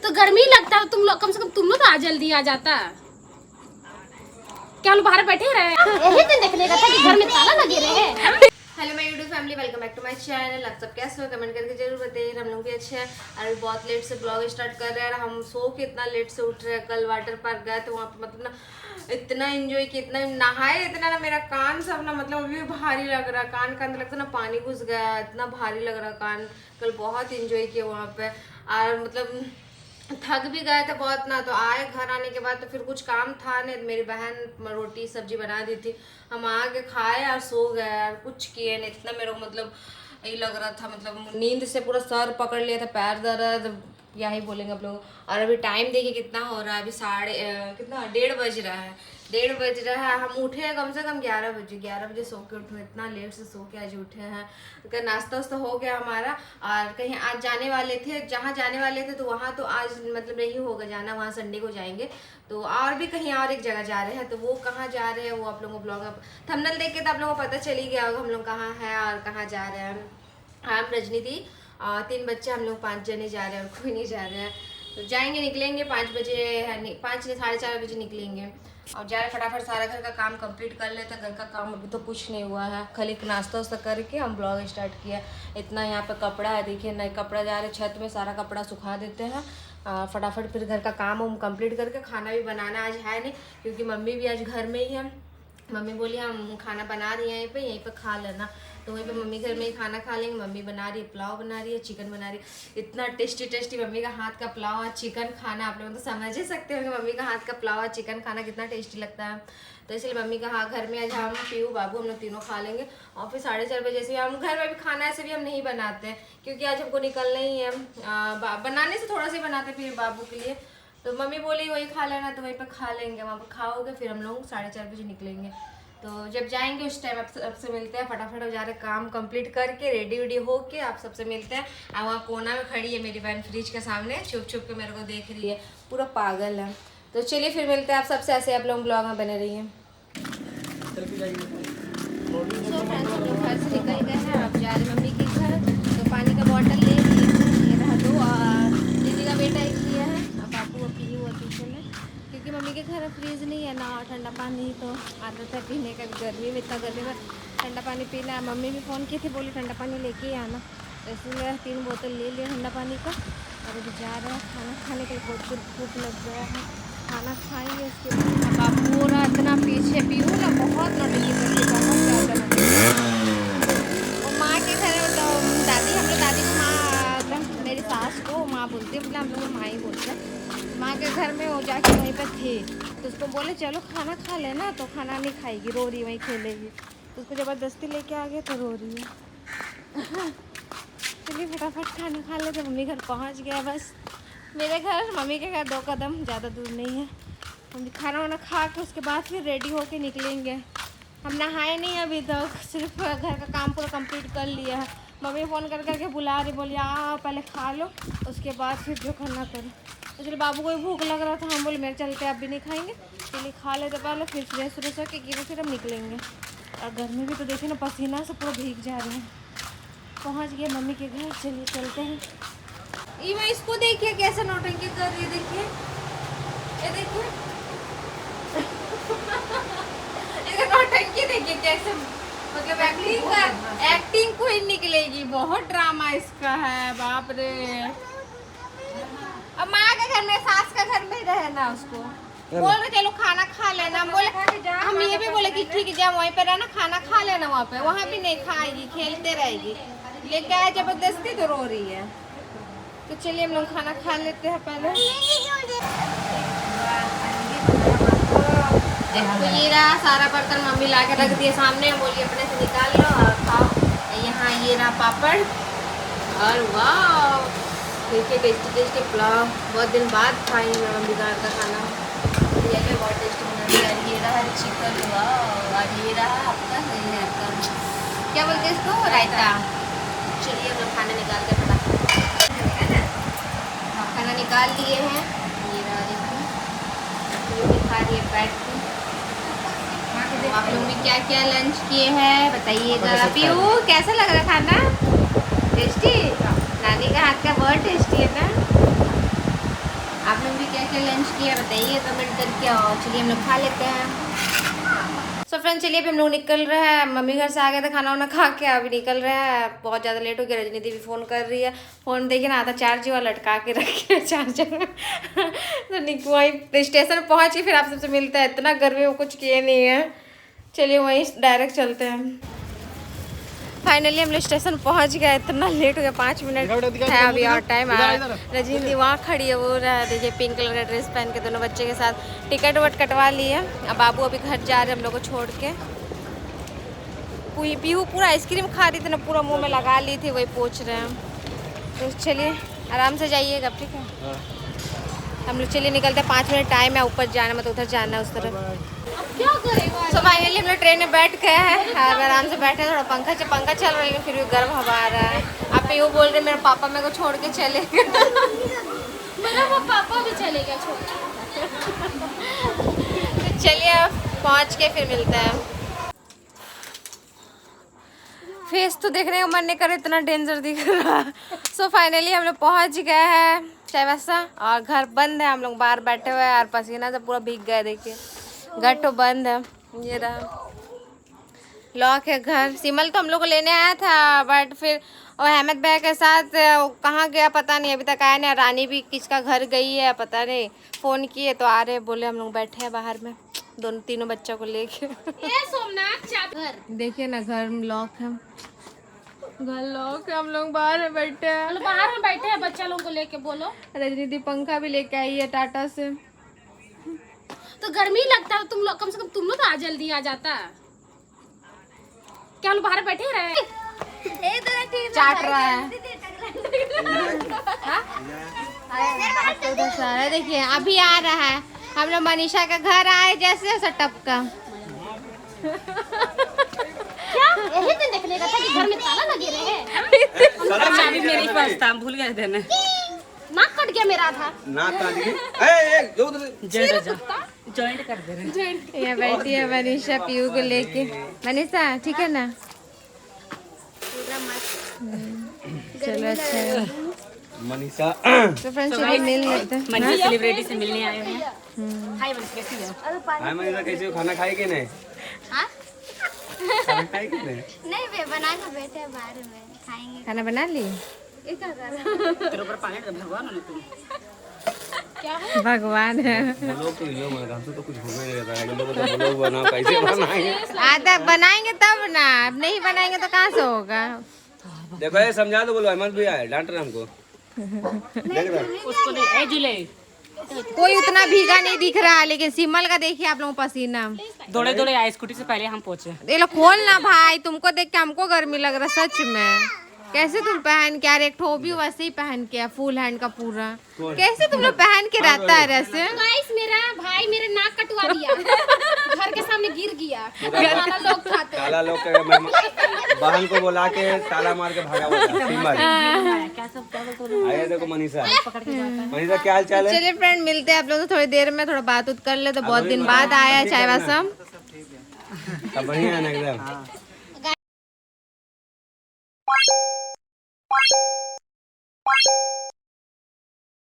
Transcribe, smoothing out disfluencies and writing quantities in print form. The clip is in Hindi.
तो गर्मी लगता है, तुम लोग कम से कम तुम लोग तो आज जल्दी आ जाता। क्या लोग बाहर बैठे रहे? यही दिन देखने का था कि घर में ताला लगे रहे। Hello my YouTube family, welcome back to my channel. आप सब कैसे हो कमेंट करके जरूर बताइए। हम लोग भी अच्छे हैं और बहुत लेट से ब्लॉग स्टार्ट कर रहे हैं। हम सो के इतना लेट से उठ रहे हैं। कल वाटर पार्क गए तो वहाँ पे मतलब ना इतना एंजॉय किया, इतना नहाए, इतना ना मेरा कान सब ना मतलब अभी भी भारी लग रहा है। कान के अंदर लगता ना पानी घुस गया, इतना भारी लग रहा कान। कल बहुत एंजॉय किया वहाँ पे और मतलब थक भी गए थे बहुत ना। तो आए घर आने के बाद तो फिर कुछ काम था नहीं, मेरी बहन रोटी सब्जी बना दी थी, हम आके खाए और सो गए और कुछ किए नहीं। इतना मेरे को मतलब यही लग रहा था, मतलब नींद से पूरा सर पकड़ लिया था, पैर दर्द क्या ही बोलेंगे आप लोग। और अभी टाइम देखिए कितना हो रहा है, अभी कितना 1:30 बज रहा है। 1:30 बज रहा है, हम उठे हैं कम से कम 11 बजे। 11 बजे सो के उठे, इतना लेट से सो के आज उठे हैं। तो नाश्ता वास्ता हो गया हमारा और कहीं आज जाने वाले थे, जहाँ जाने वाले थे तो वहाँ तो आज मतलब नहीं होगा जाना, वहाँ संडे को जाएंगे। तो और भी कहीं और एक जगह जा रहे हैं, तो वो कहाँ जा रहे हैं वो आप लोगों को ब्लॉग थंबनेल देख के तो आप लोगों को पता चल ही गया होगा हम लोग कहाँ हैं और कहाँ जा रहे हैं। हम रजनी थी 3 बच्चे, हम लोग 5 जने जा रहे हैं और कोई नहीं जा रहे हैं। तो जाएंगे, निकलेंगे 5 बजे, 5 नहीं 4:30 बजे निकलेंगे और जा रहे फटाफट सारा घर का काम कंप्लीट कर लेते हैं। घर का काम अभी तो कुछ नहीं हुआ है, खाली एक नाश्ता वास्ता करके हम ब्लॉग स्टार्ट किया। इतना यहाँ पे कपड़ा है, देखिए नए कपड़ा जा रहे छत में, सारा कपड़ा सुखा देते हैं फटाफट। फिर घर का काम हम कंप्लीट करके खाना भी बनाना आज है नहीं, क्योंकि मम्मी भी आज घर में ही है। मम्मी बोली हम खाना बना रही हैं यहीं पे खा लेना। तो वहीं पे मम्मी घर में ही खाना खा लेंगे। मम्मी बना रही है पुलाव, बना रही है चिकन बना रही है। इतना टेस्टी टेस्टी मम्मी का हाथ का पुलाव और चिकन खाना, आप लोग तो समझ ही सकते हो कि मम्मी का हाथ का पुलाव और चिकन खाना कितना टेस्टी लगता है। तो इसलिए मम्मी का घर में आज हम पीयू बाबू हम लोग तीनों खा लेंगे। और फिर 4:30 बजे से हम घर में भी खाना ऐसे भी हम नहीं बनाते हैं, क्योंकि आज हमको निकलना ही है। बनाने से थोड़ा सा बनाते फिर बाबू के लिए। तो मम्मी बोली वही खा लेना, तो वहीं पर खा लेंगे, वहाँ पर खाओगे फिर हम लोग 4:30 बजे निकलेंगे। तो जब जाएंगे उस टाइम आप सबसे मिलते हैं। फटाफट हो जा रहे काम कंप्लीट करके रेडी वेडी होके आप सबसे मिलते हैं। और वहाँ कोना में खड़ी है मेरी बहन फ्रिज के सामने, छुप छुप के मेरे को देख रही है, पूरा पागल है। तो चलिए फिर मिलते हैं आप सबसे, ऐसे आप लोग ब्लॉग में बने रहिए। तो फ्रेंड्स हम लोग घर से निकल गए हैं, अब जा रहे मम्मी के घर। तो पानी का बॉटल ले ये रहा 2 और दीदी का बेटा एक लिया है, अब बापू वो पी हुआ पीछे में, क्योंकि मम्मी के घर फ्रीज नहीं है ना ठंडा पानी तो आदत है पीने का। गर्मी में इतना गर्मी में ठंडा पानी पीना है। मम्मी भी फ़ोन की थी, बोली ठंडा पानी लेके ही आना, तो इसलिए 3 बोतल ले लिया ठंडा पानी का। और अभी जा रहे हैं खाना खाने के लिए, बहुत जोर भूख लग गया है, खाना खाएंगे उसके बाद। अब आप पूरा इतना पीछे पीऊँ ना, बहुत नौटंकी करती, बहुत ज़्यादा नौटंकी। और माँ के घर मतलब दादी, हम लोग दादी को माँ, मेरी सास को माँ बोलते हैं, मतलब हम लोग माँ ही बोलते हैं। माँ के घर में वो जाके वहीं पर थे, तो उसको बोले चलो खाना खा लेना, तो खाना नहीं खाएगी, रो रही, वहीं खेलेगी। तो उसको ज़बरदस्ती लेके आ गए तो रो रही है। चलिए फटाफट खाना खा लेते। मम्मी घर पहुंच गया, बस मेरे घर मम्मी के घर 2 कदम, ज़्यादा दूर नहीं है। हम खाना वाना खा के उसके बाद फिर रेडी होके निकलेंगे। हम नहाए नहीं अभी तक, सिर्फ घर का काम पूरा कंप्लीट कर लिया है। मम्मी फ़ोन कर करके बुला रही, बोली आ पहले खा लो उसके बाद फिर जो खाना करो। तो चलिए बाबू को भी भूख लग रहा था, हम बोले मेरे चलते आप भी नहीं खाएंगे, चलिए खा लेते पहले, फिर फ्रेश फ्रेश होकर गिरे फिर हम निकलेंगे। और गर्मी भी तो देखिए ना, पसीना से पूरा भीग जा रहे हैं। पहुंच गए मम्मी के घर, चलिए चलते हैं। ये मैं इसको देखिए कैसे नौटंकी कर रही है, देखिए ये देखिए इसका नौटंकी देखिए कैसे, मतलब एक्टिंग कोई निकलेगी, बहुत ड्रामा इसका है, बाप रे। अब माँ के घर में, सास का घर में ही रहे ना, उसको बोल रहे चलो खाना खा लेना। हम बोले, हम ये भी बोले कि ठीक है जब वहीं पे रहना खाना खा लेना, वहाँ पे वहाँ भी नहीं खाएगी, खेलते रहेगी, लेके आए जबरदस्ती तो रो रही है। तो चलिए हम लोग खाना खा लेते हैं पहले। तो ये रहा सारा बर्तन मम्मी ला के रख दिए सामने, बोलिए अपने से निकाल लो और खाओ। यहाँ ये रहा पापड़ और वाह देखिए टेस्टी टेस्टी पुलाव, बहुत दिन बाद खाई मैं मम्मी का खाना, ये बहुत टेस्टी बना। ये रहा चिकन, वाह। और ये रहा आपका क्या बोलते हैं इसको, रायता। चलिए हम लोग खाना निकाल के फटाफट खाना निकाल लिए हैं। ये रहा देखिए खा रही है बैठ के। आप लोग भी क्या क्या लंच किए हैं बताइएगा। पीयू कैसा लग रहा खाना, टेस्टी? नानी का हाथ का बहुत टेस्टी है ना। आपने लंच किया बताइए कमेंट करके, और चलिए हम लोग खा लेते हैं। सो फ्रेंड्स चलिए अभी हम लोग निकल रहे हैं, मम्मी घर से आ गए थे खाना वाना खा के, अभी निकल रहे हैं, बहुत ज़्यादा लेट हो गया। रजनी दीदी फ़ोन कर रही है, फ़ोन देखिए ना आधा चार्ज हुआ लटका के रखे चार्जर में तो वहीं स्टेशन पहुँच के फिर आप सबसे मिलते हैं। इतना गर्मी में कुछ किए नहीं है, चलिए वहीं डायरेक्ट चलते हैं। फाइनली हम लोग स्टेशन पहुंच गए, इतना लेट हो गया, 5 मिनट है अभी और टाइम आ। रजनी दी वहाँ खड़ी है, वो रहा देखिए पिंक कलर का ड्रेस पहन के, दोनों बच्चे के साथ टिकट वट कटवा लिए। अब बाबू अभी घर जा रहे हैं हम लोग को छोड़ के। पीहू पूरा आइसक्रीम खा रही थी ना, पूरा मुंह में लगा ली थी, वही पोंछ रहे हैं। तो चलिए आराम से जाइएगा, ठीक है। हम लोग चलिए निकलते हैं, 5 मिनट टाइम है, ऊपर जाना मतलब उधर जाना है उस तरफ। तो फाइनली हम लोग ट्रेन में बैठ गए हैं, अब आराम से बैठे हैं। थोड़ा पंखा चल रहा है लेकिन फिर भी गर्म हवा आ रहा है। आप यूँ बोल रहे मेरे पापा मेरे को छोड़ के चले गए मतलब वो पापा भी चले गए छोड़ तो चलिए अब पहुँच के फिर मिलते हैं। फेस तो देखने का मन नहीं कर, इतना डेंजर दिख रहा है। सो फाइनली हम लोग पहुँच गए हैं चाईबासा, और घर बंद है, हम लोग बाहर बैठे हुए हैं और पसीना से पूरा भीग गए। देखिए घर तो बंद है, ये रहा लॉक है घर। सिमल तो हम लोग को लेने आया था, बट फिर और अहमद भाई के साथ कहाँ गया पता नहीं, अभी तक आया नहीं। रानी भी किसका घर गई है पता नहीं, फ़ोन किए तो आ रहे, बोले हम लोग बैठे हैं बाहर में तीनों बच्चों को लेके। सोमनाथ देखिए ना घर लॉक है, घर लॉक है, हम लोग बाहर में बैठे हैं। बाहर में बैठे हैं बच्चा लोगों को लेके। बोलो रजनी दी पंखा भी लेके आई है टाटा से। तो गर्मी लगता है, तुम लोग कम से कम तुम लोग तो जल्दी आ जाता। क्या लोग बाहर बैठे रहे चाट रहा है सारा। देखिए अभी आ रहा है, हम लोग मनीषा का घर आए जैसे सटप का। क्या यही दिन देखने का था कि घर में ताला लगे रहे। चाबी मेरे पास था, भूल गए थे ना। नाक कट गया मेरा था। जॉइंट कर दे रहे। ये बैठी है मनीषा पीयू को लेके। मनीषा ठीक है ना? चलो अच्छा है मनीषा। तो फ्रेंड्स चलिए मिल लेते हैं। मनीषा सेलिब्रिटी से मिलने आए हैं। हाय मनीषा, कैसी हो? हाय मनीषा, कैसे हो? खाना खाए कि नहीं? खाना खाए कि नहीं? नहीं वे बना के बैठे हैं बाहर में, खाएंगे। खाना बना ली? तेरे ऊपर पानी तो भगवान हो ना तुम। भगवान है। बोलो तो लो मत, हमसे तो कुछ हो नहीं रहा है। तो बोलो बनाओ, कैसे बनाएंगे? आधा बनाएंगे तब ना, अब नहीं बनाएंगे तो कहाँ से होगा? देखो ये समझा दो, बोलो अहमद भैया डांट रहे हमको। देख रहे उसको दे ए जुले। कोई उतना भीगा नहीं दिख रहा, लेकिन सिमल का देखिए आप लोगों पसीना। दौड़े दौड़े आए, स्कूटी से पहले हम पहुंचे। ये लो खोल ना भाई, तुमको देख के हमको गर्मी लग रहा सच में। कैसे तुम पहन के, एक ठो भी वैसे ही पहन के फुल हैंड का पूरा, कैसे तुम लोग पहन के रहता है ऐसे? गाइस मेरा भाई मेरे नाक कटवा दिया, घर के सामने गिर गया। ताला लोग खाते हैं। ताला लोग के बहन को बुला के ताला मार के भागा हुआ था सिमल। आइए देखो मनीषा। मनीषा क्या हाल चाल है? चलिए फ्रेंड मिलते हैं आप लोग थोड़ी देर में, थोड़ा बात उत कर ले। तो बहुत दिन बाद आया है चाईबासा। सब बढ़िया है ना एकदम?